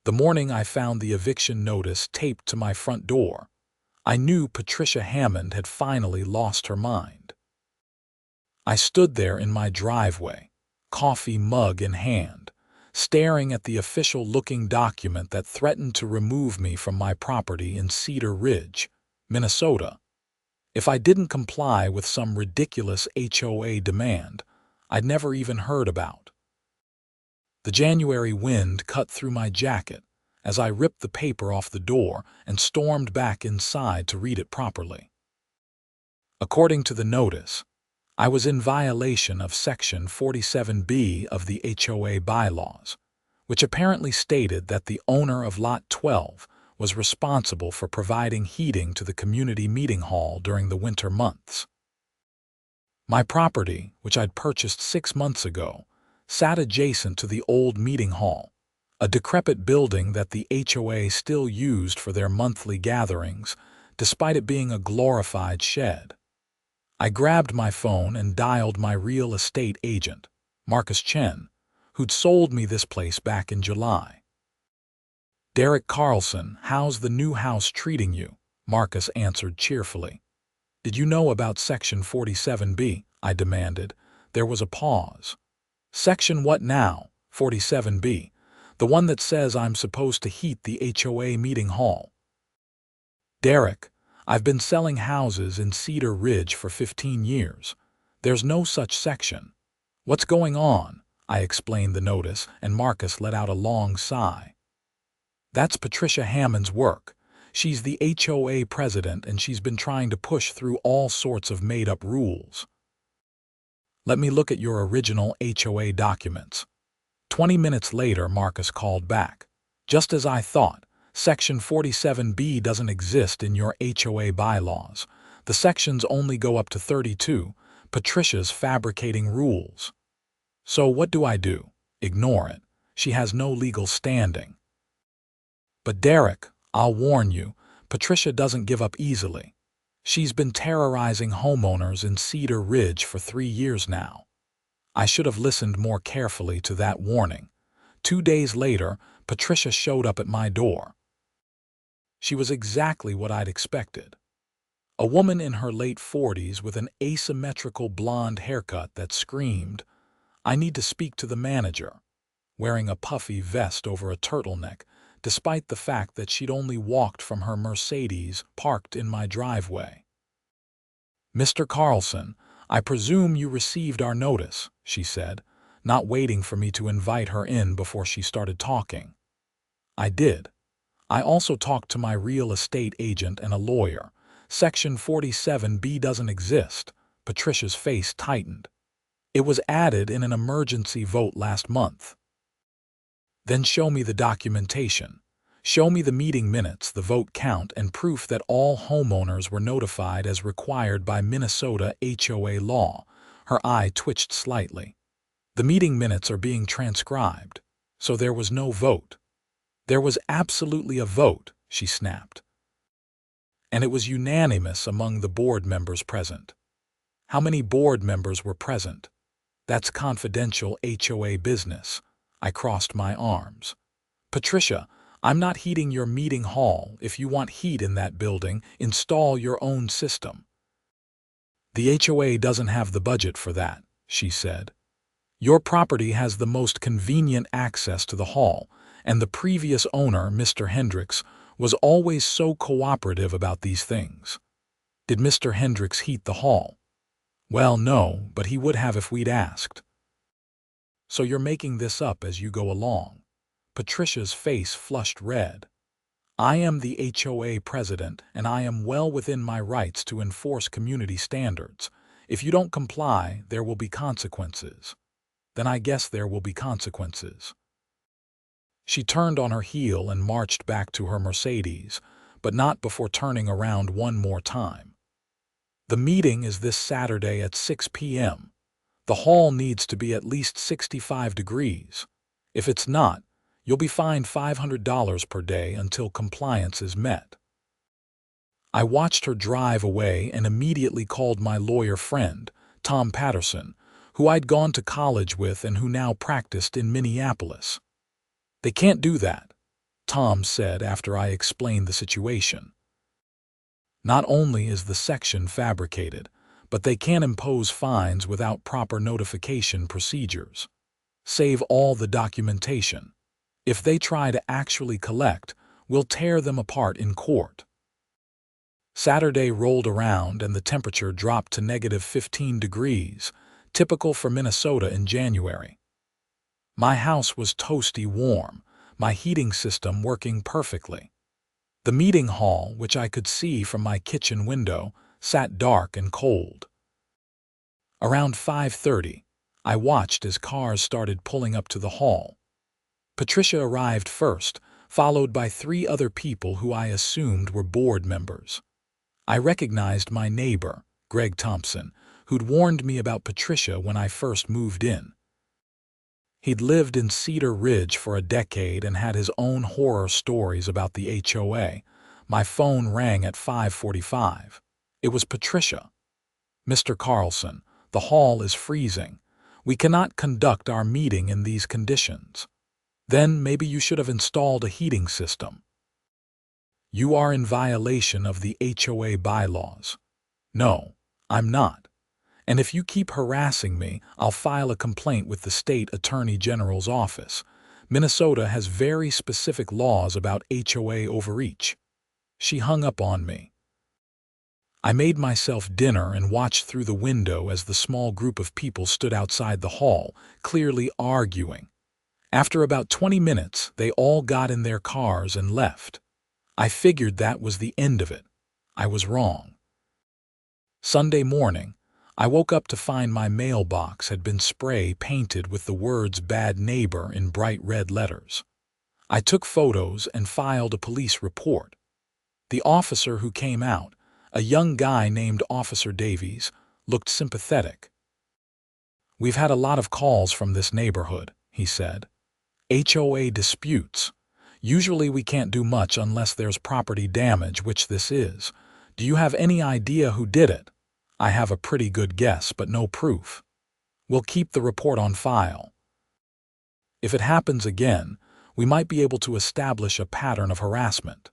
The morning I found the eviction notice taped to my front door, I knew Patricia Hammond had finally lost her mind. I stood there in my driveway, coffee mug in hand, staring at the official-looking document that threatened to remove me from my property in Cedar Ridge, Minnesota. If I didn't comply with some ridiculous HOA demand I'd never even heard about. The January wind cut through my jacket as I ripped the paper off the door and stormed back inside to read it properly. According to the notice, I was in violation of Section 47B of the HOA bylaws, which apparently stated that the owner of Lot 12 was responsible for providing heating to the community meeting hall during the winter months. My property, which I'd purchased 6 months ago, sat adjacent to the old meeting hall, a decrepit building that the HOA still used for their monthly gatherings, despite it being a glorified shed. I grabbed my phone and dialed my real estate agent, Marcus Chen, who'd sold me this place back in July. "Derek Carlson, how's the new house treating you?" Marcus answered cheerfully. "Did you know about Section 47B?" I demanded. There was a pause. "Section what now? 47B? The one that says I'm supposed to heat the HOA meeting hall." "Derek, I've been selling houses in Cedar Ridge for 15 years. There's no such section. What's going on?" I explained the notice, and Marcus let out a long sigh. "That's Patricia Hammond's work. She's the HOA president, and she's been trying to push through all sorts of made-up rules." "Let me look at your original HOA documents." 20 minutes later, Marcus called back. "Just as I thought, Section 47B doesn't exist in your HOA bylaws. The sections only go up to 32, Patricia's fabricating rules." "So what do I do? Ignore it. She has no legal standing." "But Derek, I'll warn you, Patricia doesn't give up easily. She's been terrorizing homeowners in Cedar Ridge for 3 years now." I should have listened more carefully to that warning. 2 days later, Patricia showed up at my door. She was exactly what I'd expected. A woman in her late 40s with an asymmetrical blonde haircut that screamed, "I need to speak to the manager," wearing a puffy vest over a turtleneck, despite the fact that she'd only walked from her Mercedes parked in my driveway. "Mr. Carlson, I presume you received our notice," she said, not waiting for me to invite her in before she started talking. I did. I also talked to my real estate agent and a lawyer. Section 47B doesn't exist. Patricia's face tightened. "It was added in an emergency vote last month." "Then show me the documentation. Show me the meeting minutes, the vote count, and proof that all homeowners were notified as required by Minnesota HOA law." Her eye twitched slightly. "The meeting minutes are being transcribed, so there was no vote." "There was absolutely a vote," she snapped. "And it was unanimous among the board members present." "How many board members were present?" "That's confidential HOA business." I crossed my arms. "Patricia, I'm not heating your meeting hall. If you want heat in that building, install your own system." "The HOA doesn't have the budget for that," she said. "Your property has the most convenient access to the hall, and the previous owner, Mr. Hendricks, was always so cooperative about these things." "Did Mr. Hendricks heat the hall?" "Well, no, but he would have if we'd asked." "So you're making this up as you go along?" Patricia's face flushed red. "I am the HOA president, and I am well within my rights to enforce community standards. If you don't comply, there will be consequences." "Then I guess there will be consequences." She turned on her heel and marched back to her Mercedes, but not before turning around one more time. "The meeting is this Saturday at 6 p.m. The hall needs to be at least 65 degrees. If it's not, you'll be fined $500 per day until compliance is met." I watched her drive away and immediately called my lawyer friend, Tom Patterson, who I'd gone to college with and who now practiced in Minneapolis. "They can't do that. Tom said after I explained the situation. Not only is the section fabricated, but they can impose fines without proper notification procedures. Save all the documentation. If they try to actually collect, we'll tear them apart in court. Saturday rolled around and the temperature dropped to -15 degrees, typical for Minnesota in January. My house was toasty warm, my heating system working perfectly. The meeting hall, which I could see from my kitchen window, sat dark and cold. Around 5:30, I watched as cars started pulling up to the hall. Patricia arrived first, followed by 3 other people who I assumed were board members. I recognized my neighbor, Greg Thompson, who'd warned me about Patricia when I first moved in. He'd lived in Cedar Ridge for a decade and had his own horror stories about the HOA. My phone rang at 5:45. It was Patricia. "Mr. Carlson, the hall is freezing. We cannot conduct our meeting in these conditions." "Then maybe you should have installed a heating system." "You are in violation of the HOA bylaws." "No, I'm not. And if you keep harassing me, I'll file a complaint with the state attorney general's office. Minnesota has very specific laws about HOA overreach." She hung up on me. I made myself dinner and watched through the window as the small group of people stood outside the hall, clearly arguing. After about 20 minutes, they all got in their cars and left. I figured that was the end of it. I was wrong. Sunday morning, I woke up to find my mailbox had been spray painted with the words "Bad Neighbor" in bright red letters. I took photos and filed a police report. The officer who came out, a young guy named Officer Davies, looked sympathetic. "We've had a lot of calls from this neighborhood," he said. "HOA disputes. Usually we can't do much unless there's property damage, which this is. Do you have any idea who did it?" "I have a pretty good guess, but no proof." "We'll keep the report on file. If it happens again, we might be able to establish a pattern of harassment."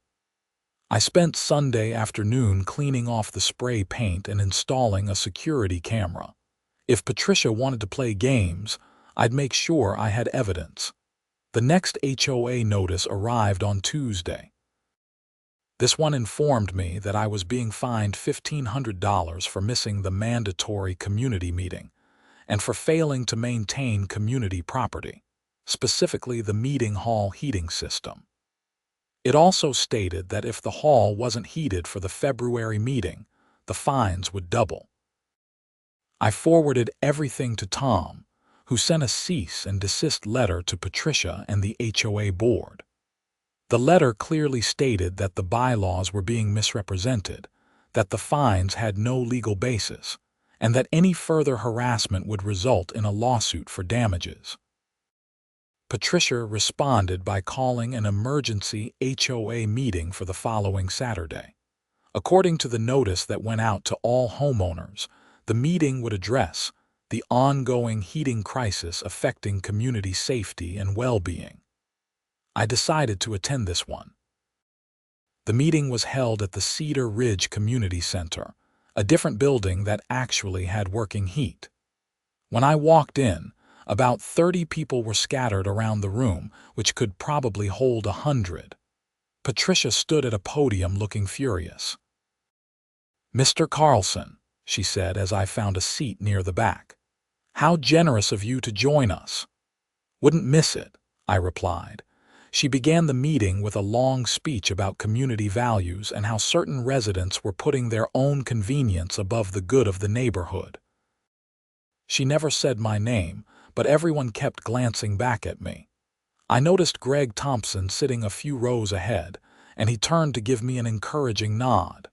I spent Sunday afternoon cleaning off the spray paint and installing a security camera. If Patricia wanted to play games, I'd make sure I had evidence. The next HOA notice arrived on Tuesday. This one informed me that I was being fined $1,500 for missing the mandatory community meeting and for failing to maintain community property, specifically the meeting hall heating system. It also stated that if the hall wasn't heated for the February meeting, the fines would double. I forwarded everything to Tom, who sent a cease and desist letter to Patricia and the HOA board. The letter clearly stated that the bylaws were being misrepresented, that the fines had no legal basis, and that any further harassment would result in a lawsuit for damages. Patricia responded by calling an emergency HOA meeting for the following Saturday. According to the notice that went out to all homeowners, the meeting would address the ongoing heating crisis affecting community safety and well-being. I decided to attend this one. The meeting was held at the Cedar Ridge Community Center, a different building that actually had working heat. When I walked in, about 30 people were scattered around the room, which could probably hold 100. Patricia stood at a podium looking furious. "Mr. Carlson," she said as I found a seat near the back, "how generous of you to join us." "Wouldn't miss it," I replied. She began the meeting with a long speech about community values and how certain residents were putting their own convenience above the good of the neighborhood. She never said my name, but everyone kept glancing back at me. I noticed Greg Thompson sitting a few rows ahead, and he turned to give me an encouraging nod.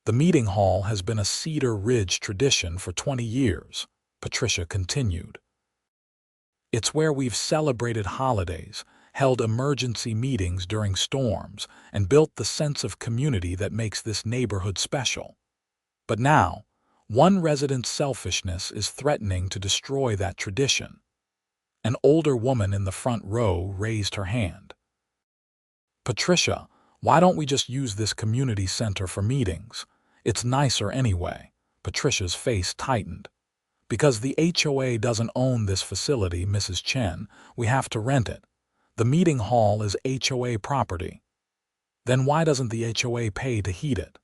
"The meeting hall has been a Cedar Ridge tradition for 20 years, Patricia continued. "It's where we've celebrated holidays, held emergency meetings during storms, and built the sense of community that makes this neighborhood special. But now, one resident's selfishness is threatening to destroy that tradition." An older woman in the front row raised her hand. Patricia, why don't we just use this community center for meetings? It's nicer anyway. Patricia's face tightened. Because the HOA doesn't own this facility, Mrs. Chen, we have to rent it. The meeting hall is HOA property. Then why doesn't the HOA pay to heat it?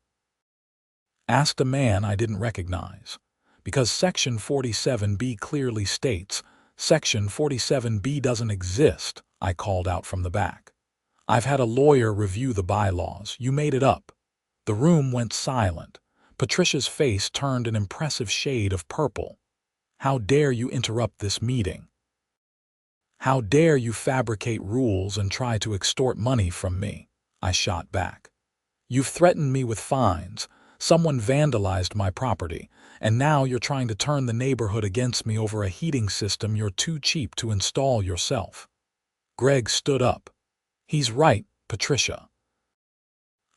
Asked a man I didn't recognize. Because Section 47B clearly states, Section 47B doesn't exist, I called out from the back. I've had a lawyer review the bylaws. You made it up. The room went silent. Patricia's face turned an impressive shade of purple. How dare you interrupt this meeting? How dare you fabricate rules and try to extort money from me? I shot back. You've threatened me with fines. Someone vandalized my property, and now you're trying to turn the neighborhood against me over a heating system you're too cheap to install yourself. Greg stood up. He's right, Patricia.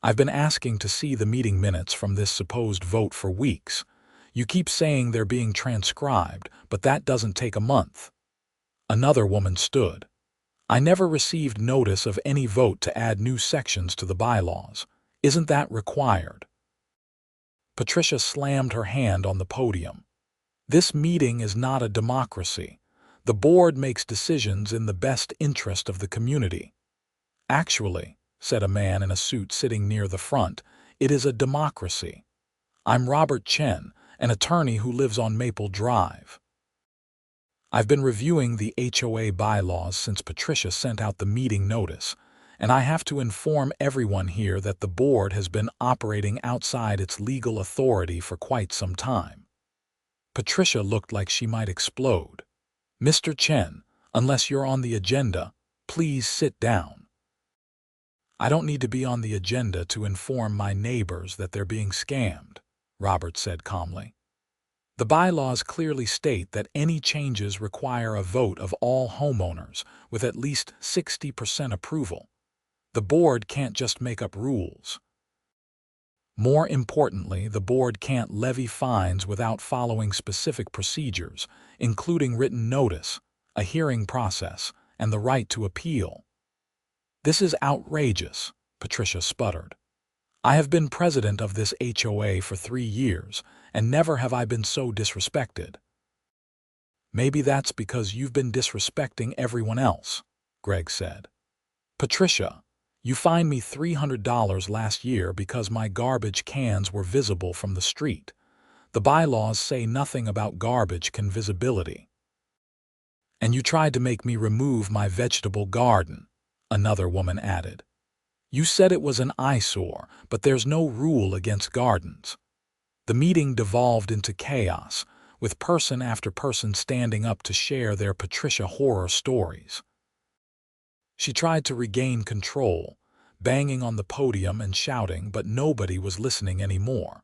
I've been asking to see the meeting minutes from this supposed vote for weeks. You keep saying they're being transcribed, but that doesn't take a month. Another woman stood. I never received notice of any vote to add new sections to the bylaws. Isn't that required? Patricia slammed her hand on the podium. This meeting is not a democracy. The board makes decisions in the best interest of the community. Actually, said a man in a suit sitting near the front, it is a democracy. I'm Robert Chen, an attorney who lives on Maple Drive. I've been reviewing the HOA bylaws since Patricia sent out the meeting notice, and I have to inform everyone here that the board has been operating outside its legal authority for quite some time. Patricia looked like she might explode. Mr. Chen, unless you're on the agenda, please sit down. I don't need to be on the agenda to inform my neighbors that they're being scammed, Robert said calmly. The bylaws clearly state that any changes require a vote of all homeowners with at least 60% approval. The board can't just make up rules. More importantly, the board can't levy fines without following specific procedures, including written notice, a hearing process, and the right to appeal. This is outrageous, Patricia sputtered. I have been president of this HOA for 3 years, and never have I been so disrespected. Maybe that's because you've been disrespecting everyone else, Greg said. Patricia, you fined me $300 last year because my garbage cans were visible from the street. The bylaws say nothing about garbage can visibility. And you tried to make me remove my vegetable garden, another woman added. You said it was an eyesore, but there's no rule against gardens. The meeting devolved into chaos, with person after person standing up to share their Patricia horror stories. She tried to regain control, banging on the podium and shouting, but nobody was listening anymore.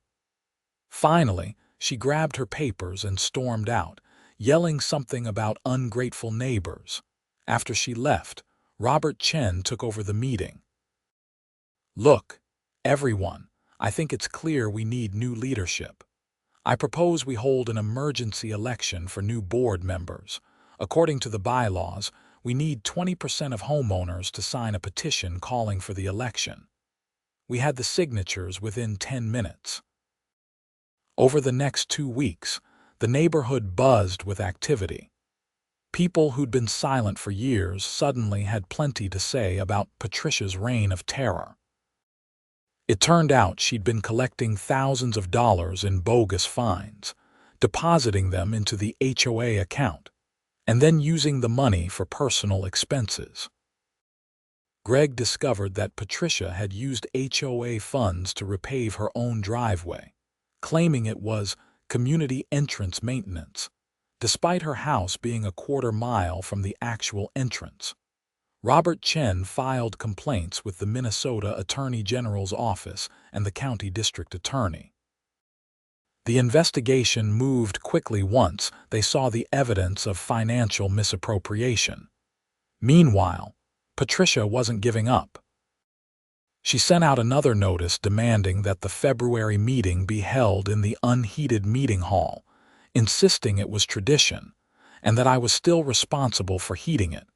Finally, she grabbed her papers and stormed out, yelling something about ungrateful neighbors. After she left, Robert Chen took over the meeting. Look, everyone, I think it's clear we need new leadership. I propose we hold an emergency election for new board members. According to the bylaws, we need 20% of homeowners to sign a petition calling for the election. We had the signatures within 10 minutes. Over the next 2 weeks, the neighborhood buzzed with activity. People who'd been silent for years suddenly had plenty to say about Patricia's reign of terror. It turned out she'd been collecting thousands of dollars in bogus fines, depositing them into the HOA account, and then using the money for personal expenses. Greg discovered that Patricia had used HOA funds to repave her own driveway, claiming it was community entrance maintenance, despite her house being a quarter-mile from the actual entrance. Robert Chen filed complaints with the Minnesota Attorney General's office and the county district attorney. The investigation moved quickly once they saw the evidence of financial misappropriation. Meanwhile, Patricia wasn't giving up. She sent out another notice demanding that the February meeting be held in the unheated meeting hall, insisting it was tradition, and that I was still responsible for heating it.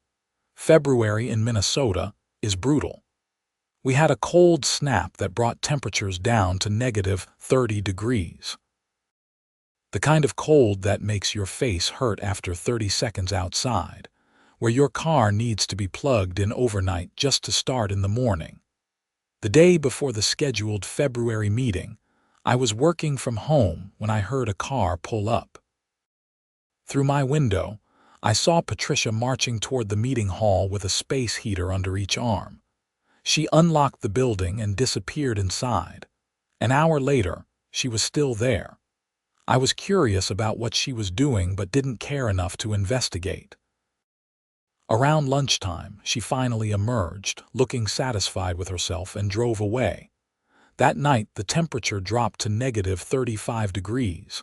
February in Minnesota is brutal. We had a cold snap that brought temperatures down to -30 degrees. The kind of cold that makes your face hurt after 30 seconds outside, where your car needs to be plugged in overnight just to start in the morning. The day before the scheduled February meeting, I was working from home when I heard a car pull up. Through my window, I saw Patricia marching toward the meeting hall with a space heater under each arm. She unlocked the building and disappeared inside. An hour later, she was still there. I was curious about what she was doing but didn't care enough to investigate. Around lunchtime, she finally emerged, looking satisfied with herself, and drove away. That night, the temperature dropped to -35 degrees.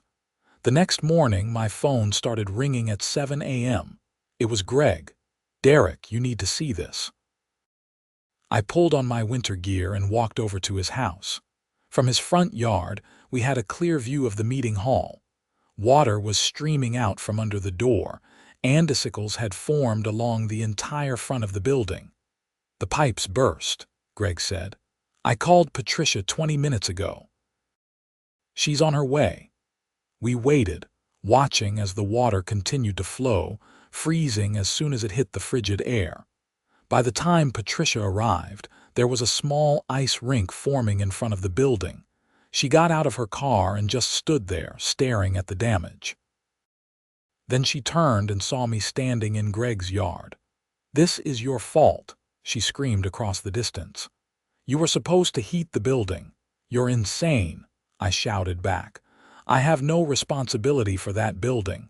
The next morning, my phone started ringing at 7 a.m. It was Greg. "Derek, you need to see this." I pulled on my winter gear and walked over to his house. From his front yard, we had a clear view of the meeting hall. Water was streaming out from under the door, and icicles had formed along the entire front of the building. "The pipes burst," Greg said. "I called Patricia 20 minutes ago. She's on her way." We waited, watching as the water continued to flow, freezing as soon as it hit the frigid air. By the time Patricia arrived, there was a small ice rink forming in front of the building. She got out of her car and just stood there, staring at the damage. Then she turned and saw me standing in Greg's yard. "This is your fault," she screamed across the distance. "You were supposed to heat the building." "You're insane," I shouted back. "I have no responsibility for that building."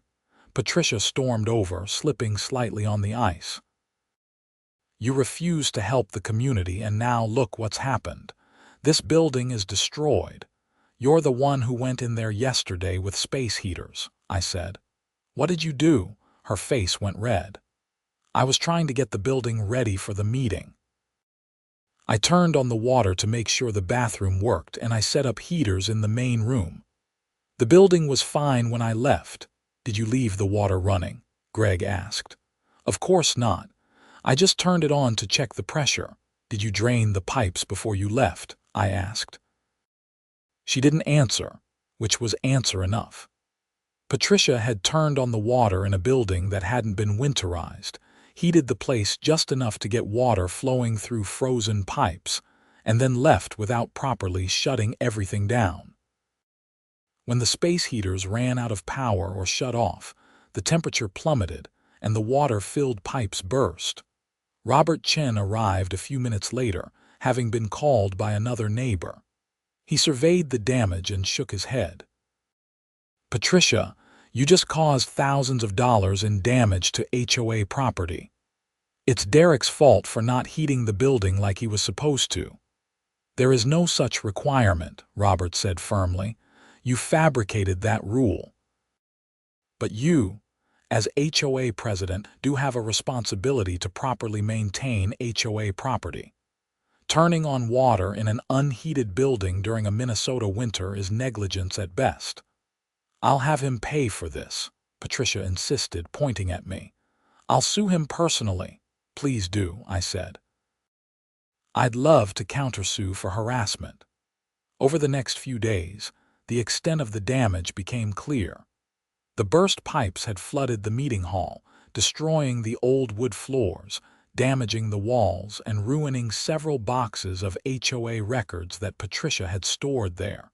Patricia stormed over, slipping slightly on the ice. "You refuse to help the community, and now look what's happened. This building is destroyed. You're the one who went in there yesterday with space heaters," I said. "What did you do?" Her face went red. "I was trying to get the building ready for the meeting. I turned on the water to make sure the bathroom worked, and I set up heaters in the main room. The building was fine when I left." "Did you leave the water running?" Greg asked. "Of course not. I just turned it on to check the pressure." "Did you drain the pipes before you left?" I asked. She didn't answer, which was answer enough. Patricia had turned on the water in a building that hadn't been winterized, heated the place just enough to get water flowing through frozen pipes, and then left without properly shutting everything down. When the space heaters ran out of power or shut off, the temperature plummeted and the water-filled pipes burst. Robert Chen arrived a few minutes later, having been called by another neighbor. He surveyed the damage and shook his head. "Patricia, you just caused thousands of dollars in damage to HOA property. It's Derek's fault for not heating the building like he was supposed to." "There is no such requirement," Robert said firmly. "You fabricated that rule. But you, as HOA president, do have a responsibility to properly maintain HOA property. Turning on water in an unheated building during a Minnesota winter is negligence at best." "I'll have him pay for this," Patricia insisted, pointing at me. "I'll sue him personally." "Please do," I said. I'd love to countersue for harassment. Over the next few days, the extent of the damage became clear. The burst pipes had flooded the meeting hall, destroying the old wood floors, damaging the walls, and ruining several boxes of HOA records that Patricia had stored there.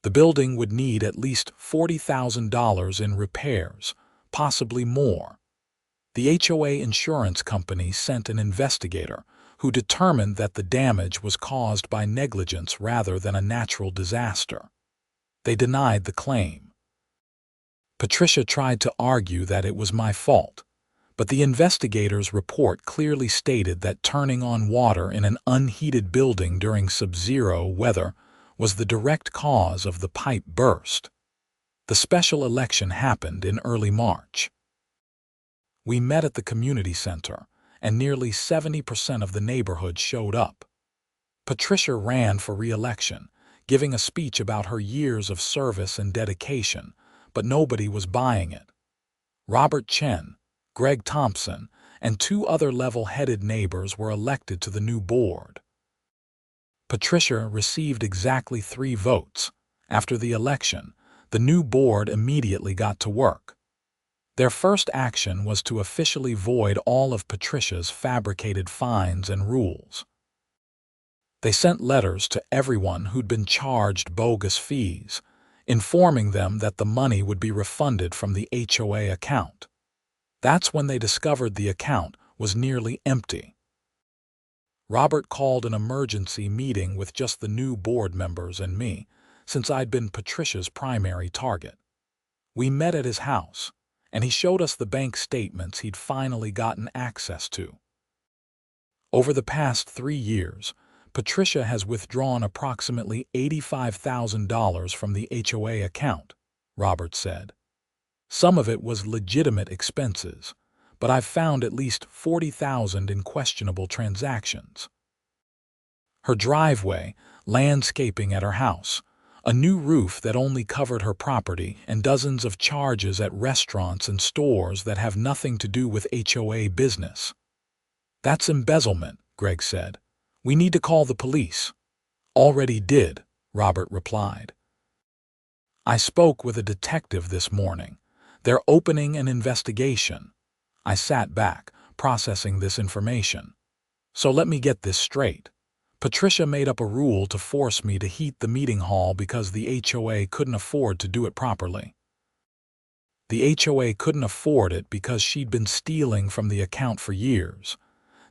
The building would need at least $40,000 in repairs, possibly more. The HOA insurance company sent an investigator who determined that the damage was caused by negligence rather than a natural disaster. They denied the claim. Patricia tried to argue that it was my fault, but the investigator's report clearly stated that turning on water in an unheated building during sub-zero weather was the direct cause of the pipe burst. The special election happened in early March. We met at the community center, and nearly 70% of the neighborhood showed up. Patricia ran for re-election, giving a speech about her years of service and dedication, but nobody was buying it. Robert Chen, Greg Thompson, and 2 other level-headed neighbors were elected to the new board. Patricia received exactly 3 votes. After the election, the new board immediately got to work. Their first action was to officially void all of Patricia's fabricated fines and rules. They sent letters to everyone who'd been charged bogus fees, informing them that the money would be refunded from the HOA account. That's when they discovered the account was nearly empty. Robert called an emergency meeting with just the new board members and me, since I'd been Patricia's primary target. We met at his house, and he showed us the bank statements he'd finally gotten access to. Over the past 3 years, Patricia has withdrawn approximately $85,000 from the HOA account, Robert said. Some of it was legitimate expenses, but I've found at least $40,000 in questionable transactions. Her driveway, landscaping at her house, a new roof that only covered her property, and dozens of charges at restaurants and stores that have nothing to do with HOA business. That's embezzlement, Greg said. We need to call the police. Already did, Robert replied. I spoke with a detective this morning. They're opening an investigation. I sat back, processing this information. So let me get this straight. Patricia made up a rule to force me to heat the meeting hall because the HOA couldn't afford to do it properly. The HOA couldn't afford it because she'd been stealing from the account for years.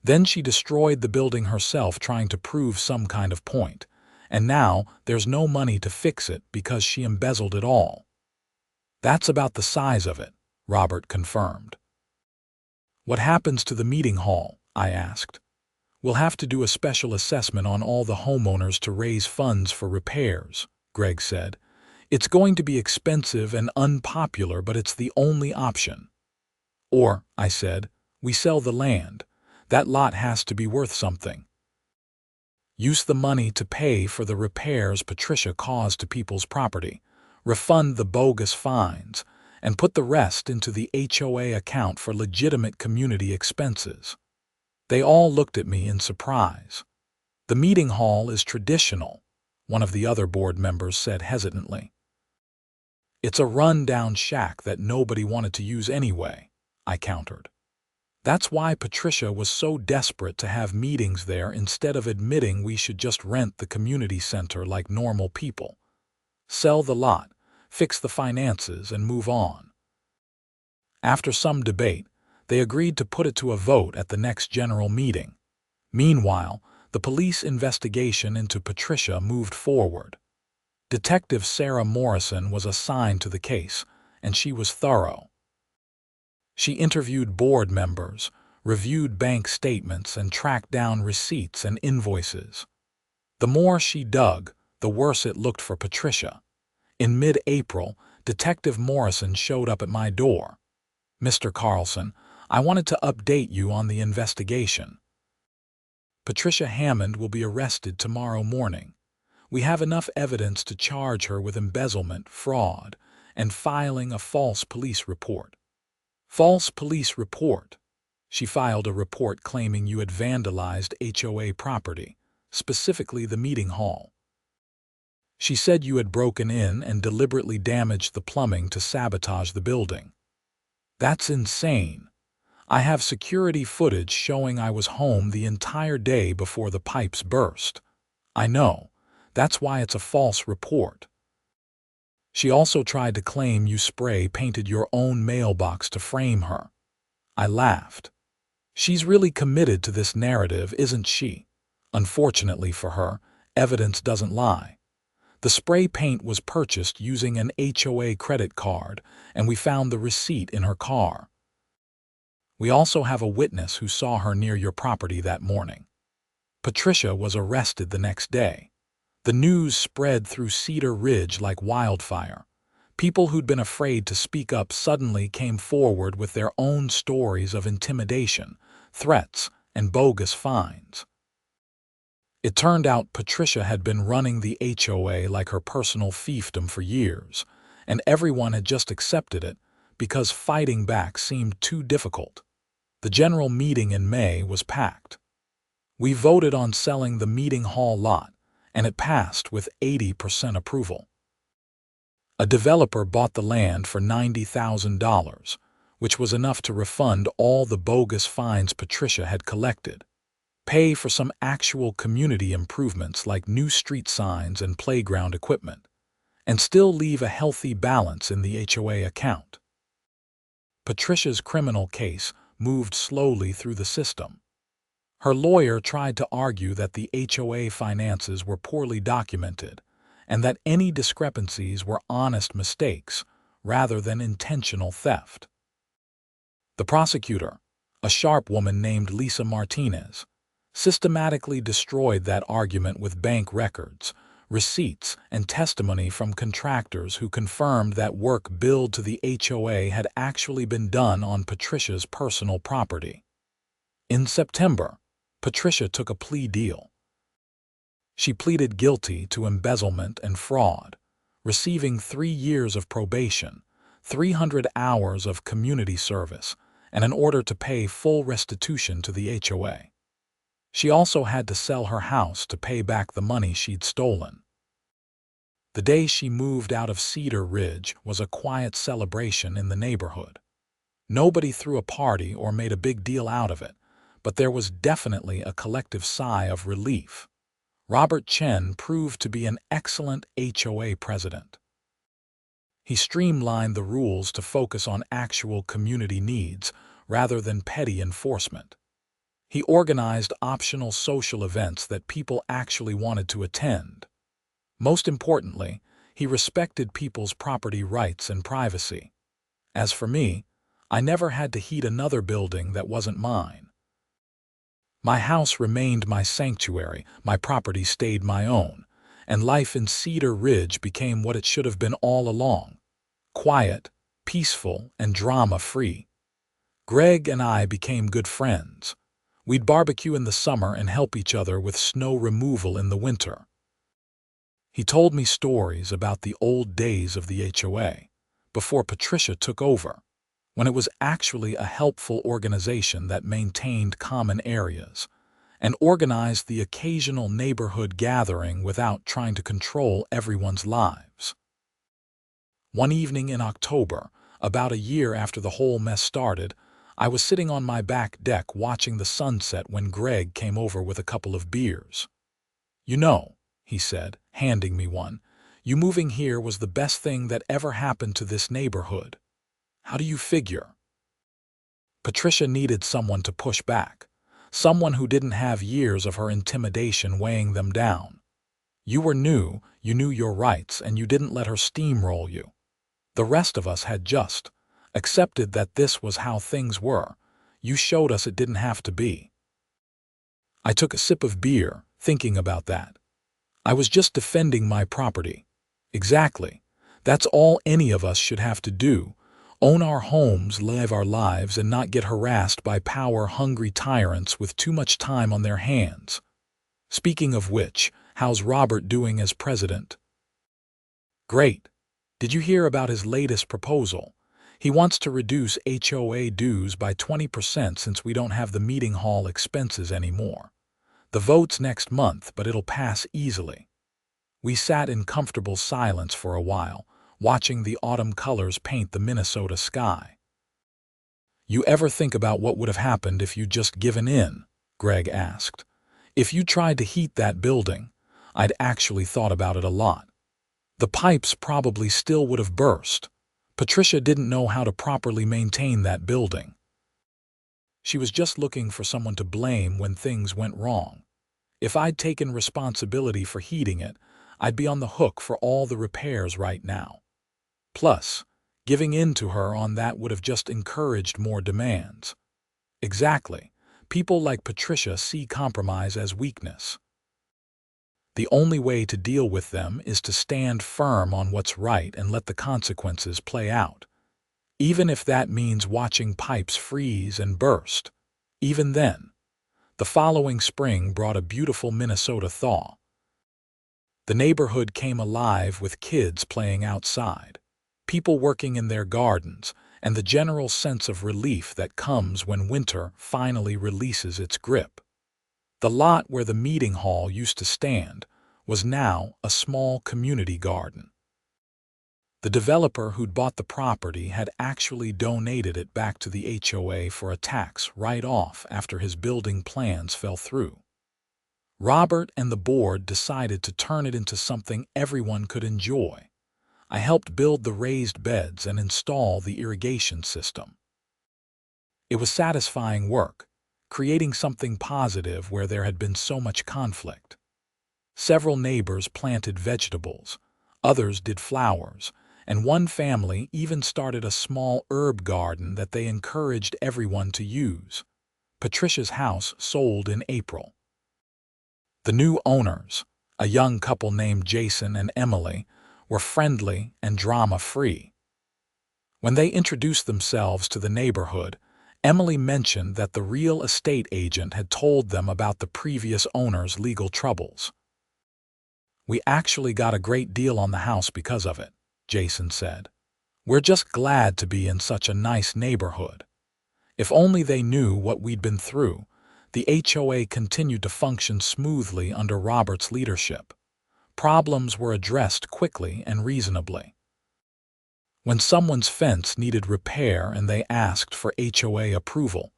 Then she destroyed the building herself trying to prove some kind of point. And now there's no money to fix it because she embezzled it all. That's about the size of it, Robert confirmed. What happens to the meeting hall? I asked. We'll have to do a special assessment on all the homeowners to raise funds for repairs, Greg said. It's going to be expensive and unpopular, but it's the only option. Or, I said, we sell the land. That lot has to be worth something. Use the money to pay for the repairs Patricia caused to people's property, refund the bogus fines, and put the rest into the HOA account for legitimate community expenses. They all looked at me in surprise. The meeting hall is traditional, one of the other board members said hesitantly. It's a run-down shack that nobody wanted to use anyway, I countered. That's why Patricia was so desperate to have meetings there instead of admitting we should just rent the community center like normal people. Sell the lot, fix the finances, and move on. After some debate, they agreed to put it to a vote at the next general meeting. Meanwhile, the police investigation into Patricia moved forward. Detective Sarah Morrison was assigned to the case, and she was thorough. She interviewed board members, reviewed bank statements, and tracked down receipts and invoices. The more she dug, the worse it looked for Patricia. In mid-April, Detective Morrison showed up at my door. Mr. Carlson, I wanted to update you on the investigation. Patricia Hammond will be arrested tomorrow morning. We have enough evidence to charge her with embezzlement, fraud, and filing a false police report. False police report. She filed a report claiming you had vandalized HOA property, specifically the meeting hall. She said you had broken in and deliberately damaged the plumbing to sabotage the building. That's insane. I have security footage showing I was home the entire day before the pipes burst. I know. That's why it's a false report. She also tried to claim you spray-painted your own mailbox to frame her. I laughed. She's really committed to this narrative, isn't she? Unfortunately for her, evidence doesn't lie. The spray paint was purchased using an HOA credit card, and we found the receipt in her car. We also have a witness who saw her near your property that morning. Patricia was arrested the next day. The news spread through Cedar Ridge like wildfire. People who'd been afraid to speak up suddenly came forward with their own stories of intimidation, threats, and bogus fines. It turned out Patricia had been running the HOA like her personal fiefdom for years, and everyone had just accepted it because fighting back seemed too difficult. The The general meeting in May was packed. We voted on selling the meeting hall lot, and it passed with 80% approval. A developer bought the land for $90,000, which was enough to refund all the bogus fines Patricia had collected, pay for some actual community improvements like new street signs and playground equipment, and still leave a healthy balance in the HOA account. Patricia's criminal case moved slowly through the system. Her lawyer tried to argue that the HOA finances were poorly documented and that any discrepancies were honest mistakes rather than intentional theft. The prosecutor, a sharp woman named Lisa Martinez, systematically destroyed that argument with bank records, receipts, and testimony from contractors who confirmed that work billed to the HOA had actually been done on Patricia's personal property. In September, Patricia took a plea deal. She pleaded guilty to embezzlement and fraud, receiving 3 years of probation, 300 hours of community service, and an order to pay full restitution to the HOA. She also had to sell her house to pay back the money she'd stolen. The day she moved out of Cedar Ridge was a quiet celebration in the neighborhood. Nobody threw a party or made a big deal out of it, but there was definitely a collective sigh of relief. Robert Chen proved to be an excellent HOA president. He streamlined the rules to focus on actual community needs rather than petty enforcement. He organized optional social events that people actually wanted to attend. Most importantly, he respected people's property rights and privacy. As for me, I never had to heat another building that wasn't mine. My house remained my sanctuary, my property stayed my own, and life in Cedar Ridge became what it should have been all along: quiet, peaceful, and drama-free. Greg and I became good friends. We'd barbecue in the summer and help each other with snow removal in the winter. He told me stories about the old days of the HOA, before Patricia took over, when it was actually a helpful organization that maintained common areas and organized the occasional neighborhood gathering without trying to control everyone's lives. One evening in October, about a year after the whole mess started, I was sitting on my back deck watching the sunset when Greg came over with a couple of beers. "You know," he said, handing me one, "you moving here was the best thing that ever happened to this neighborhood. How do you figure?" Patricia needed someone to push back, someone who didn't have years of her intimidation weighing them down. You were new, you knew your rights, and you didn't let her steamroll you. The rest of us had just accepted that this was how things were. You showed us it didn't have to be. I took a sip of beer, thinking about that. I was just defending my property. Exactly. That's all any of us should have to do. Own our homes, live our lives, and not get harassed by power-hungry tyrants with too much time on their hands. Speaking of which, how's Robert doing as president? Great. Did you hear about his latest proposal? He wants to reduce HOA dues by 20% since we don't have the meeting hall expenses anymore. The vote's next month, but it'll pass easily. We sat in comfortable silence for a while, watching the autumn colors paint the Minnesota sky. "You ever think about what would have happened if you'd just given in?" Greg asked. "If you tried to heat that building, I'd actually thought about it a lot. The pipes probably still would have burst. Patricia didn't know how to properly maintain that building. She was just looking for someone to blame when things went wrong. If I'd taken responsibility for heating it, I'd be on the hook for all the repairs right now. Plus, giving in to her on that would have just encouraged more demands." Exactly. People like Patricia see compromise as weakness. The only way to deal with them is to stand firm on what's right and let the consequences play out. Even if that means watching pipes freeze and burst. Even then. The following spring brought a beautiful Minnesota thaw. The neighborhood came alive with kids playing outside, people working in their gardens, and the general sense of relief that comes when winter finally releases its grip. The lot where the meeting hall used to stand was now a small community garden. The developer who'd bought the property had actually donated it back to the HOA for a tax write-off after his building plans fell through. Robert and the board decided to turn it into something everyone could enjoy. I helped build the raised beds and install the irrigation system. It was satisfying work, creating something positive where there had been so much conflict. Several neighbors planted vegetables, others did flowers, and one family even started a small herb garden that they encouraged everyone to use. Patricia's house sold in April. The new owners, a young couple named Jason and Emily, were friendly and drama-free. When they introduced themselves to the neighborhood, Emily mentioned that the real estate agent had told them about the previous owner's legal troubles. "We actually got a great deal on the house because of it," Jason said. "We're just glad to be in such a nice neighborhood." If only they knew what we'd been through. The HOA continued to function smoothly under Robert's leadership. Problems were addressed quickly and reasonably. When someone's fence needed repair and they asked for HOA approval,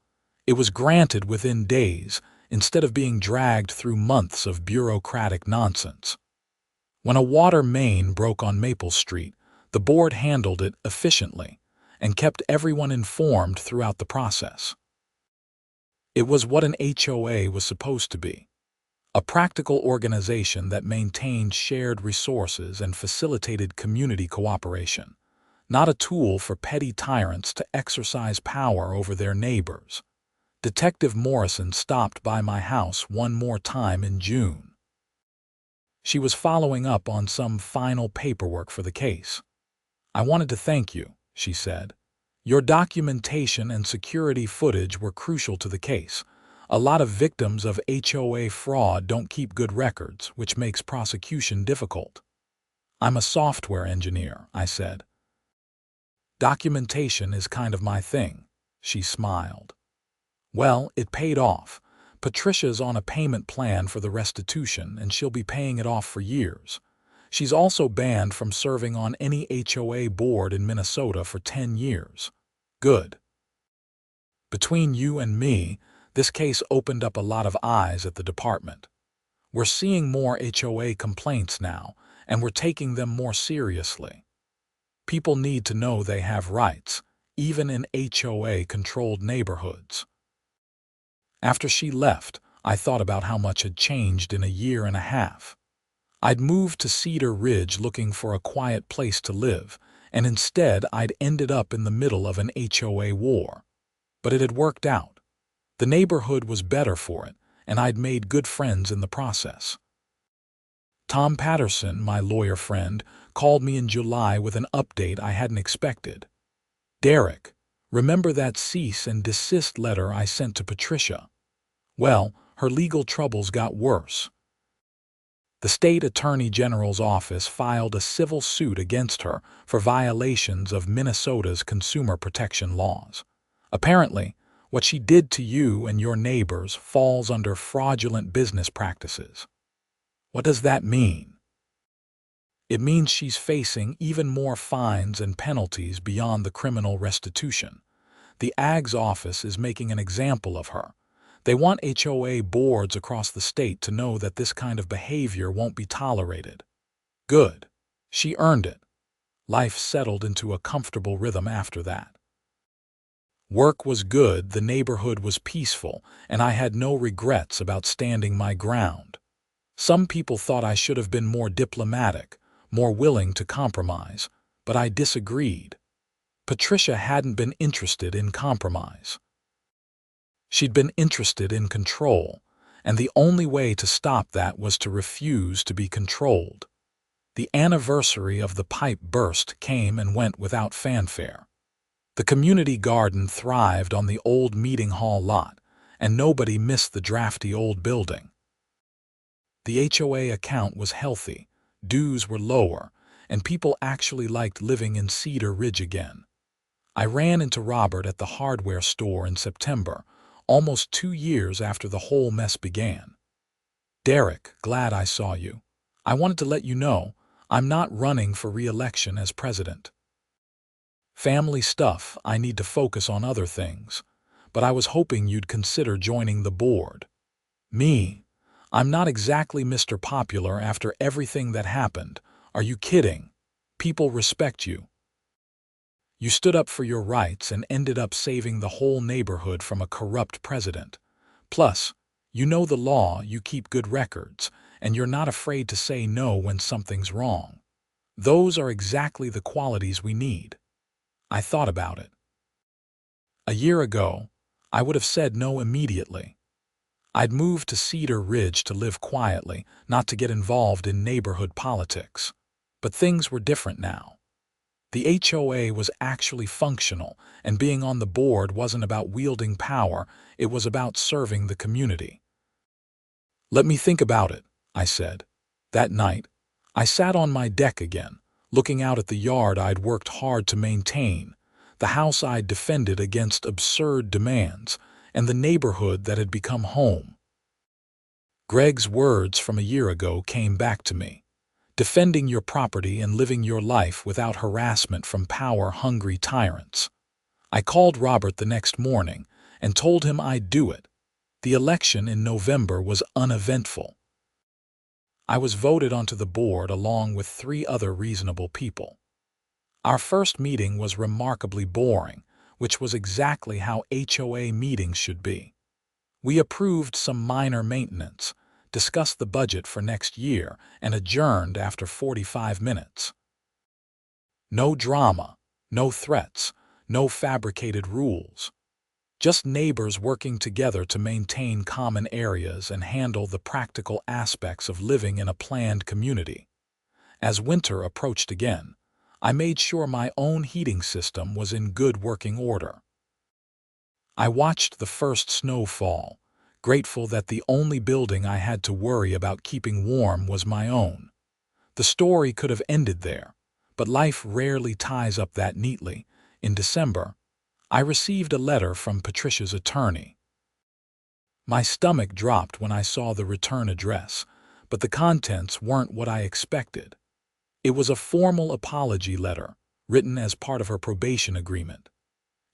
it was granted within days instead of being dragged through months of bureaucratic nonsense. When a water main broke on Maple Street, the board handled it efficiently and kept everyone informed throughout the process. It was what an HOA was supposed to be: a practical organization that maintained shared resources and facilitated community cooperation, not a tool for petty tyrants to exercise power over their neighbors. Detective Morrison stopped by my house one more time in June. She was following up on some final paperwork for the case. "I wanted to thank you," she said. "Your documentation and security footage were crucial to the case. A lot of victims of HOA fraud don't keep good records, which makes prosecution difficult." "I'm a software engineer," I said. "Documentation is kind of my thing," she smiled. "Well, it paid off. Patricia's on a payment plan for the restitution, and she'll be paying it off for years. She's also banned from serving on any HOA board in Minnesota for 10 years. Good. Between you and me, this case opened up a lot of eyes at the department. We're seeing more HOA complaints now, and we're taking them more seriously. People need to know they have rights, even in HOA-controlled neighborhoods." After she left, I thought about how much had changed in a year and a half. I'd moved to Cedar Ridge looking for a quiet place to live, and instead I'd ended up in the middle of an HOA war. But it had worked out. The neighborhood was better for it, and I'd made good friends in the process. Tom Patterson, my lawyer friend, called me in July with an update I hadn't expected. "Derek, remember that cease and desist letter I sent to Patricia? Well, her legal troubles got worse. The state attorney general's office filed a civil suit against her for violations of Minnesota's consumer protection laws. Apparently, what she did to you and your neighbors falls under fraudulent business practices." "What does that mean?" "It means she's facing even more fines and penalties beyond the criminal restitution. The AG's office is making an example of her. They want HOA boards across the state to know that this kind of behavior won't be tolerated." Good. She earned it. Life settled into a comfortable rhythm after that. Work was good, the neighborhood was peaceful, and I had no regrets about standing my ground. Some people thought I should have been more diplomatic, more willing to compromise, but I disagreed. Patricia hadn't been interested in compromise. She'd been interested in control, and the only way to stop that was to refuse to be controlled. The anniversary of the pipe burst came and went without fanfare. The community garden thrived on the old meeting hall lot, and nobody missed the drafty old building. The HOA account was healthy, dues were lower, and people actually liked living in Cedar Ridge again. I ran into Robert at the hardware store in September, almost 2 years after the whole mess began. "Derek, glad I saw you. I wanted to let you know I'm not running for re-election as president. Family stuff, I need to focus on other things, but I was hoping you'd consider joining the board." "Me? I'm not exactly Mr. Popular after everything that happened. Are you kidding? People respect you. You stood up for your rights and ended up saving the whole neighborhood from a corrupt president. Plus, you know the law, you keep good records, and you're not afraid to say no when something's wrong. Those are exactly the qualities we need." I thought about it. A year ago, I would have said no immediately. I'd moved to Cedar Ridge to live quietly, not to get involved in neighborhood politics. But things were different now. The HOA was actually functional, and being on the board wasn't about wielding power, it was about serving the community. "Let me think about it," I said. That night, I sat on my deck again, looking out at the yard I'd worked hard to maintain, the house I'd defended against absurd demands, and the neighborhood that had become home. Greg's words from a year ago came back to me. Defending your property and living your life without harassment from power-hungry tyrants. I called Robert the next morning and told him I'd do it. The election in November was uneventful. I was voted onto the board along with 3 other reasonable people. Our first meeting was remarkably boring, which was exactly how HOA meetings should be. We approved some minor maintenance, discussed the budget for next year, and adjourned after 45 minutes. No drama, no threats, no fabricated rules. Just neighbors working together to maintain common areas and handle the practical aspects of living in a planned community. As winter approached again, I made sure my own heating system was in good working order. I watched the first snow fall, grateful that the only building I had to worry about keeping warm was my own. The story could have ended there, but life rarely ties up that neatly. In December, I received a letter from Patricia's attorney. My stomach dropped when I saw the return address, but the contents weren't what I expected. It was a formal apology letter, written as part of her probation agreement.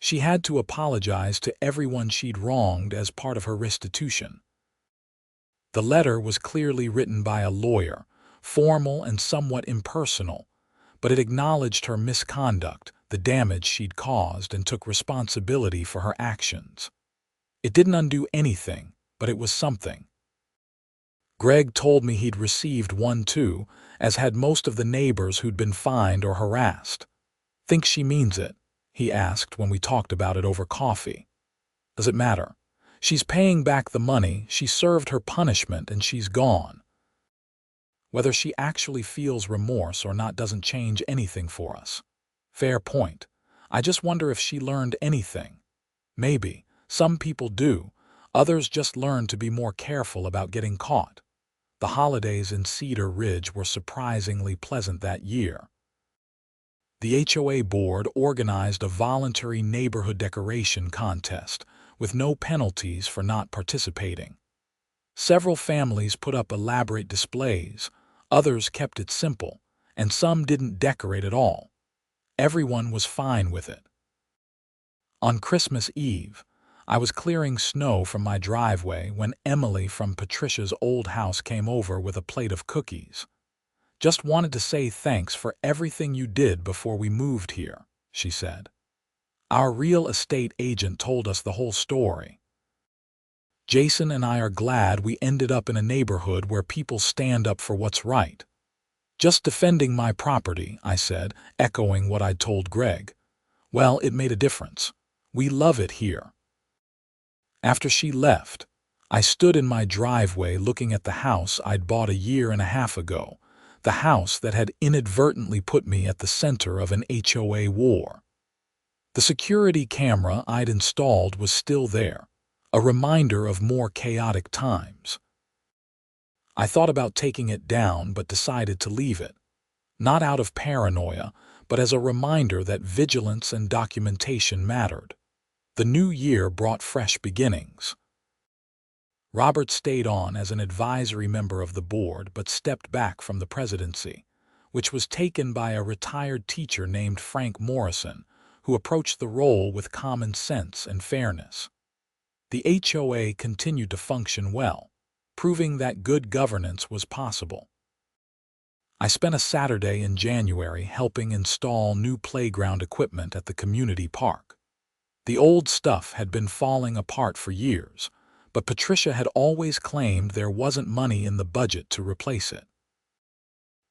She had to apologize to everyone she'd wronged as part of her restitution. The letter was clearly written by a lawyer, formal and somewhat impersonal, but it acknowledged her misconduct, the damage she'd caused, and took responsibility for her actions. It didn't undo anything, but it was something. Greg told me he'd received one too, as had most of the neighbors who'd been fined or harassed. "Think she means it?" he asked when we talked about it over coffee. "Does it matter? She's paying back the money, she served her punishment, and she's gone. Whether she actually feels remorse or not doesn't change anything for us." Fair point. I just wonder if she learned anything. Maybe. Some people do. Others just learn to be more careful about getting caught. The holidays in Cedar Ridge were surprisingly pleasant that year. The HOA board organized a voluntary neighborhood decoration contest, with no penalties for not participating. Several families put up elaborate displays, others kept it simple, and some didn't decorate at all. Everyone was fine with it. On Christmas Eve, I was clearing snow from my driveway when Emily from Patricia's old house came over with a plate of cookies. "Just wanted to say thanks for everything you did before we moved here," she said. Our real estate agent told us the whole story. "Jason and I are glad we ended up in a neighborhood where people stand up for what's right." "Just defending my property," I said, echoing what I'd told Greg. "Well, it made a difference. We love it here." After she left, I stood in my driveway looking at the house I'd bought a year and a half ago, the house that had inadvertently put me at the center of an HOA war. The security camera I'd installed was still there, a reminder of more chaotic times. I thought about taking it down but decided to leave it, not out of paranoia, but but as a reminder that vigilance and documentation mattered. The new year brought fresh beginnings. Robert stayed on as an advisory member of the board but stepped back from the presidency, which was taken by a retired teacher named Frank Morrison, who approached the role with common sense and fairness. The HOA continued to function well, proving that good governance was possible. I spent a Saturday in January helping install new playground equipment at the community park. The old stuff had been falling apart for years, but Patricia had always claimed there wasn't money in the budget to replace it.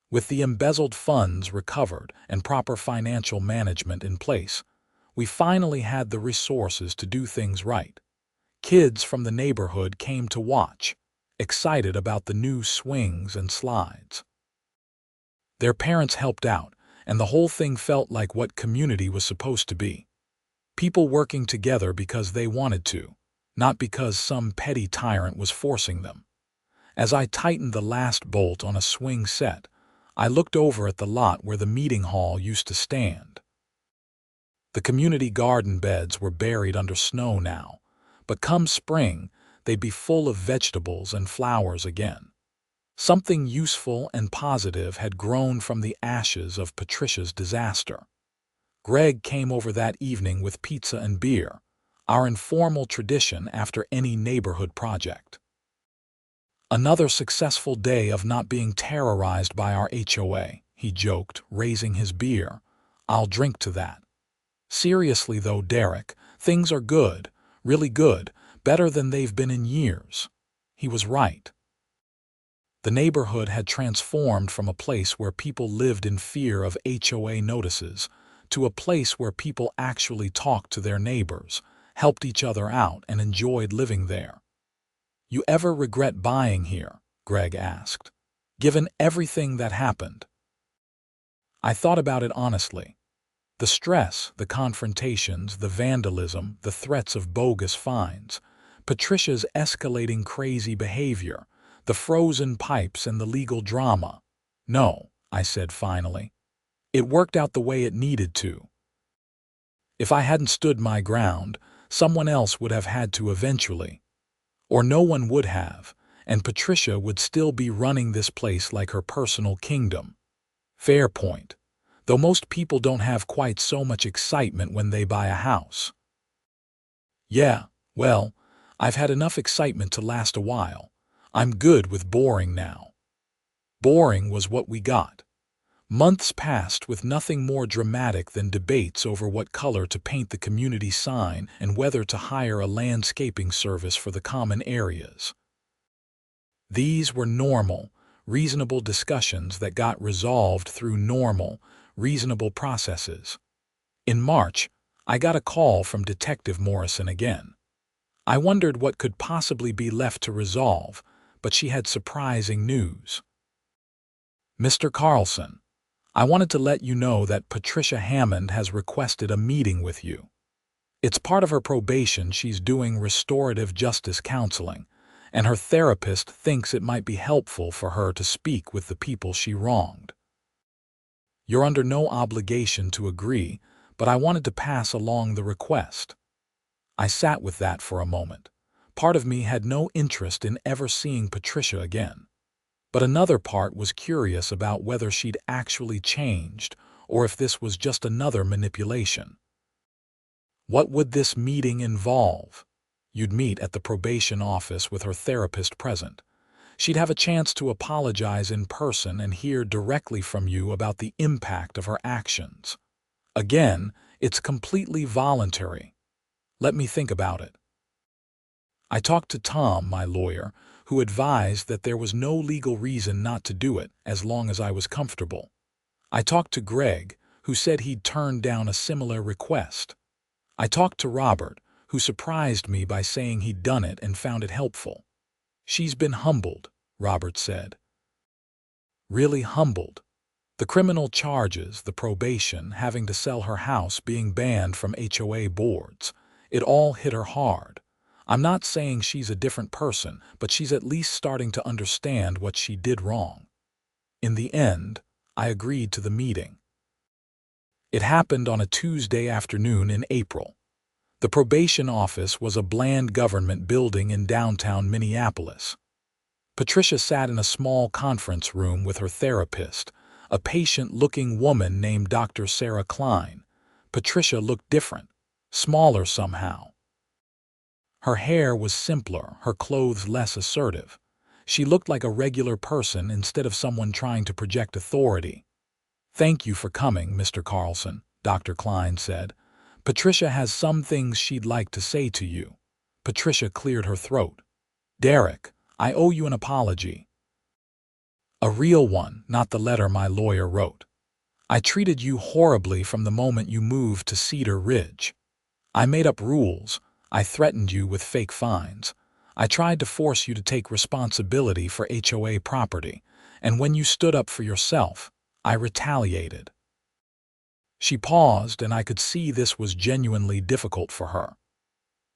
With the embezzled funds recovered and proper financial management in place, we finally had the resources to do things right. Kids from the neighborhood came to watch, excited about the new swings and slides. Their parents helped out, and the whole thing felt like what community was supposed to be. People working together because they wanted to, not because some petty tyrant was forcing them. As I tightened the last bolt on a swing set, I looked over at the lot where the meeting hall used to stand. The community garden beds were buried under snow now, but come spring, they'd be full of vegetables and flowers again. Something useful and positive had grown from the ashes of Patricia's disaster. Greg came over that evening with pizza and beer, our informal tradition after any neighborhood project. Another successful day of not being terrorized by our HOA, he joked, raising his beer. I'll drink to that. Seriously though, Derek, things are good, really good, better than they've been in years. He was right. The neighborhood had transformed from a place where people lived in fear of HOA notices to a place where people actually talked to their neighbors, helped each other out, and enjoyed living there. You ever regret buying here? Greg asked, given everything that happened. I thought about it honestly. The stress, the confrontations, the vandalism, the threats of bogus fines, Patricia's escalating crazy behavior, the frozen pipes and the legal drama. No, I said finally. It worked out the way it needed to. If I hadn't stood my ground, someone else would have had to eventually. Or no one would have, and Patricia would still be running this place like her personal kingdom. Fair point, though most people don't have quite so much excitement when they buy a house. Yeah, well, I've had enough excitement to last a while. I'm good with boring now. Boring was what we got. Months passed with nothing more dramatic than debates over what color to paint the community sign and whether to hire a landscaping service for the common areas. These were normal, reasonable discussions that got resolved through normal, reasonable processes. In March, I got a call from Detective Morrison again. I wondered what could possibly be left to resolve, but she had surprising news. Mr. Carlson, I wanted to let you know that Patricia Hammond has requested a meeting with you. It's part of her probation. She's doing restorative justice counseling, and her therapist thinks it might be helpful for her to speak with the people she wronged. You're under no obligation to agree, but I wanted to pass along the request. I sat with that for a moment. Part of me had no interest in ever seeing Patricia again. But another part was curious about whether she'd actually changed or if this was just another manipulation. What would this meeting involve? You'd meet at the probation office with her therapist present. She'd have a chance to apologize in person and hear directly from you about the impact of her actions. Again, it's completely voluntary. Let me think about it. I talked to Tom, my lawyer, who advised that there was no legal reason not to do it as long as I was comfortable. I talked to Greg, who said he'd turned down a similar request. I talked to Robert, who surprised me by saying he'd done it and found it helpful. She's been humbled, Robert said. Really humbled. The criminal charges, the probation, having to sell her house, being banned from HOA boards, it all hit her hard. I'm not saying she's a different person, but she's at least starting to understand what she did wrong. In the end, I agreed to the meeting. It happened on a Tuesday afternoon in April. The probation office was a bland government building in downtown Minneapolis. Patricia sat in a small conference room with her therapist, a patient-looking woman named Dr. Sarah Klein. Patricia looked different, smaller somehow. Her hair was simpler, her clothes less assertive. She looked like a regular person instead of someone trying to project authority. "Thank you for coming, Mr. Carlson," Dr. Klein said. "Patricia has some things she'd like to say to you." Patricia cleared her throat. "Derek, I owe you an apology. A real one, not the letter my lawyer wrote. I treated you horribly from the moment you moved to Cedar Ridge. I made up rules. I threatened you with fake fines. I tried to force you to take responsibility for HOA property, and when you stood up for yourself, I retaliated." She paused, and I could see this was genuinely difficult for her.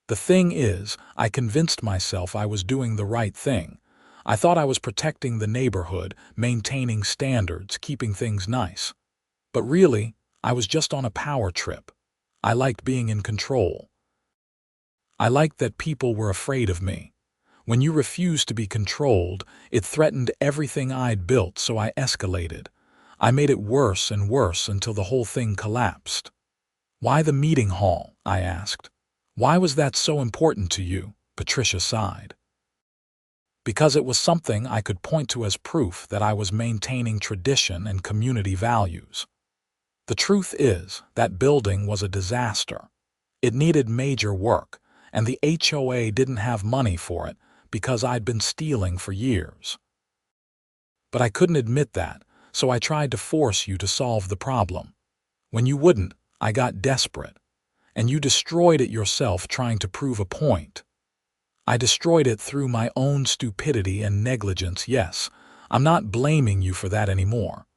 "The thing is, I convinced myself I was doing the right thing. I thought I was protecting the neighborhood, maintaining standards, keeping things nice. But really, I was just on a power trip. I liked being in control. I liked that people were afraid of me. When you refused to be controlled, it threatened everything I'd built, so I escalated. I made it worse and worse until the whole thing collapsed." "Why the meeting hall?" I asked. "Why was that so important to you?" Patricia sighed. "Because it was something I could point to as proof that I was maintaining tradition and community values. The truth is, that building was a disaster. It needed major work, and the HOA didn't have money for it because I'd been stealing for years. But I couldn't admit that, so I tried to force you to solve the problem. When you wouldn't, I got desperate. And you destroyed it yourself trying to prove a point. I destroyed it through my own stupidity and negligence, yes. I'm not blaming you for that anymore.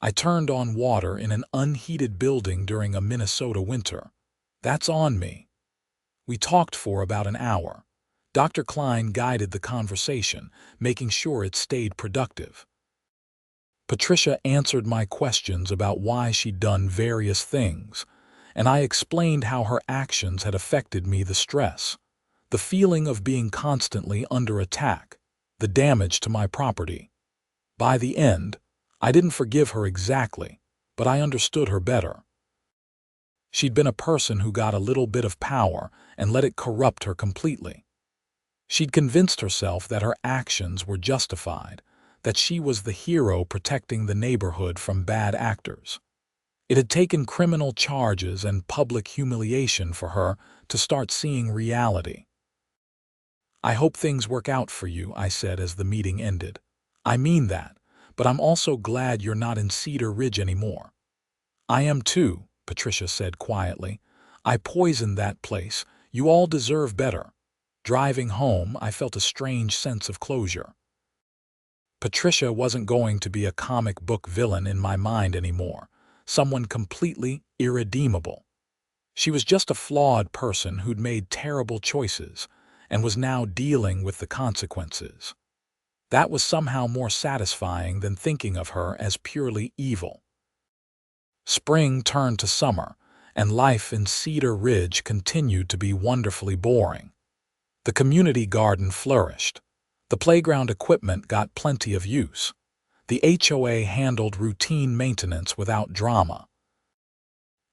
I turned on water in an unheated building during a Minnesota winter. That's on me." We talked for about an hour. Dr. Klein guided the conversation, making sure it stayed productive. Patricia answered my questions about why she'd done various things, and I explained how her actions had affected me: the stress, the feeling of being constantly under attack, the damage to my property. By the end, I didn't forgive her exactly, but I understood her better. She'd been a person who got a little bit of power and let it corrupt her completely. She'd convinced herself that her actions were justified, that she was the hero protecting the neighborhood from bad actors. It had taken criminal charges and public humiliation for her to start seeing reality. "I hope things work out for you," I said as the meeting ended. "I mean that, but I'm also glad you're not in Cedar Ridge anymore." "I am too," Patricia said quietly. "I poisoned that place. You all deserve better." Driving home, I felt a strange sense of closure. Patricia wasn't going to be a comic book villain in my mind anymore, someone completely irredeemable. She was just a flawed person who'd made terrible choices and was now dealing with the consequences. That was somehow more satisfying than thinking of her as purely evil. Spring turned to summer, and life in Cedar Ridge continued to be wonderfully boring. The community garden flourished. The playground equipment got plenty of use. The HOA handled routine maintenance without drama.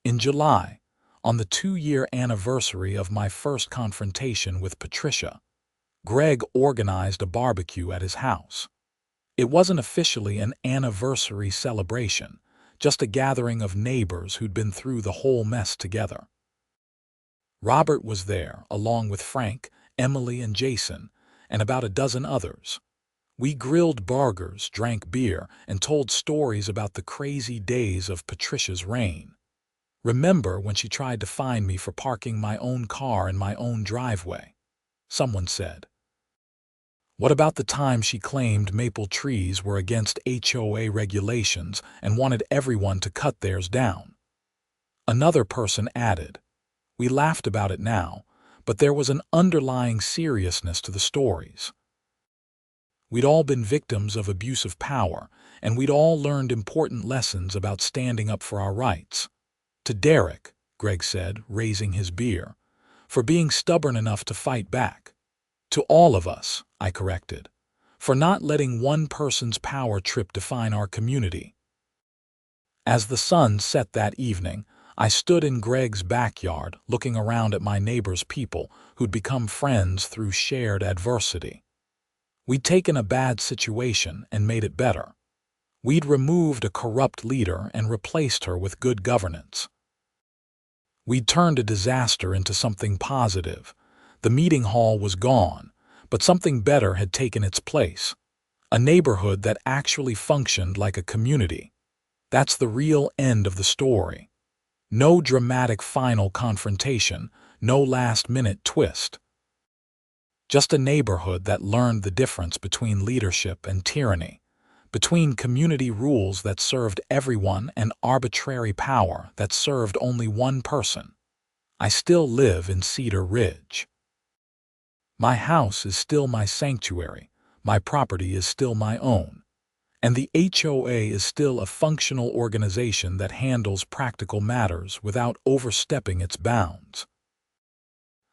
In July, on the 2-year anniversary of my first confrontation with Patricia, Greg organized a barbecue at his house. It wasn't officially an anniversary celebration, just a gathering of neighbors who'd been through the whole mess together. Robert was there, along with Frank, Emily, and Jason, and about a dozen others. We grilled burgers, drank beer, and told stories about the crazy days of Patricia's reign. "Remember when she tried to fine me for parking my own car in my own driveway?" someone said. "What about the time she claimed maple trees were against HOA regulations and wanted everyone to cut theirs down?" Another person added. We laughed about it now, but there was an underlying seriousness to the stories. We'd all been victims of abusive power, and we'd all learned important lessons about standing up for our rights. To Derek, Greg said, raising his beer, for being stubborn enough to fight back. To all of us, I corrected, for not letting one person's power trip define our community. As the sun set that evening, I stood in Greg's backyard looking around at my neighbor's people who'd become friends through shared adversity. We'd taken a bad situation and made it better. We'd removed a corrupt leader and replaced her with good governance. We'd turned a disaster into something positive. The meeting hall was gone, but something better had taken its place. A neighborhood that actually functioned like a community. That's the real end of the story. No dramatic final confrontation, no last-minute twist. Just a neighborhood that learned the difference between leadership and tyranny, between community rules that served everyone and arbitrary power that served only one person. I still live in Cedar Ridge. My house is still my sanctuary, my property is still my own, and the HOA is still a functional organization that handles practical matters without overstepping its bounds.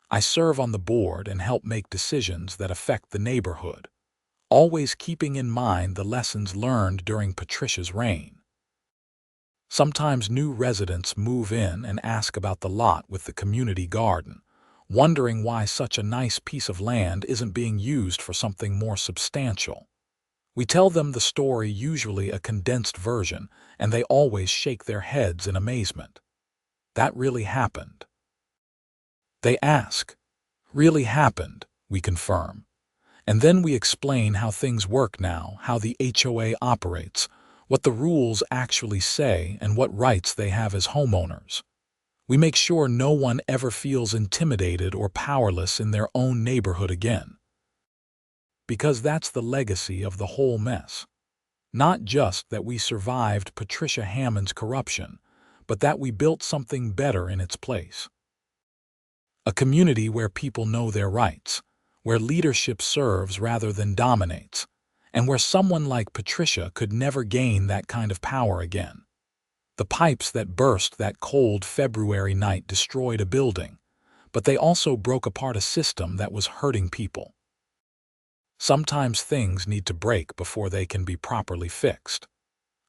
I serve on the board and help make decisions that affect the neighborhood, always keeping in mind the lessons learned during Patricia's reign. Sometimes new residents move in and ask about the lot with the community garden, wondering why such a nice piece of land isn't being used for something more substantial. We tell them the story, usually a condensed version, and they always shake their heads in amazement. That really happened. They ask, really happened, we confirm. And then we explain how things work now, how the HOA operates, what the rules actually say, and what rights they have as homeowners. We make sure no one ever feels intimidated or powerless in their own neighborhood again. Because that's the legacy of the whole mess. Not just that we survived Patricia Hammond's corruption, but that we built something better in its place. A community where people know their rights, where leadership serves rather than dominates, and where someone like Patricia could never gain that kind of power again. The pipes that burst that cold February night destroyed a building, but they also broke apart a system that was hurting people. Sometimes things need to break before they can be properly fixed.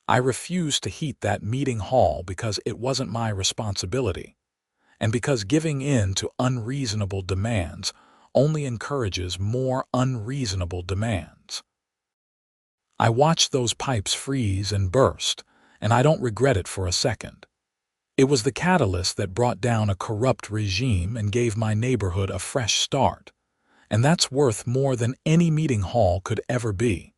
I refused to heat that meeting hall because it wasn't my responsibility, and because giving in to unreasonable demands only encourages more unreasonable demands. I watched those pipes freeze and burst, and I don't regret it for a second. It was the catalyst that brought down a corrupt regime and gave my neighborhood a fresh start, and that's worth more than any meeting hall could ever be.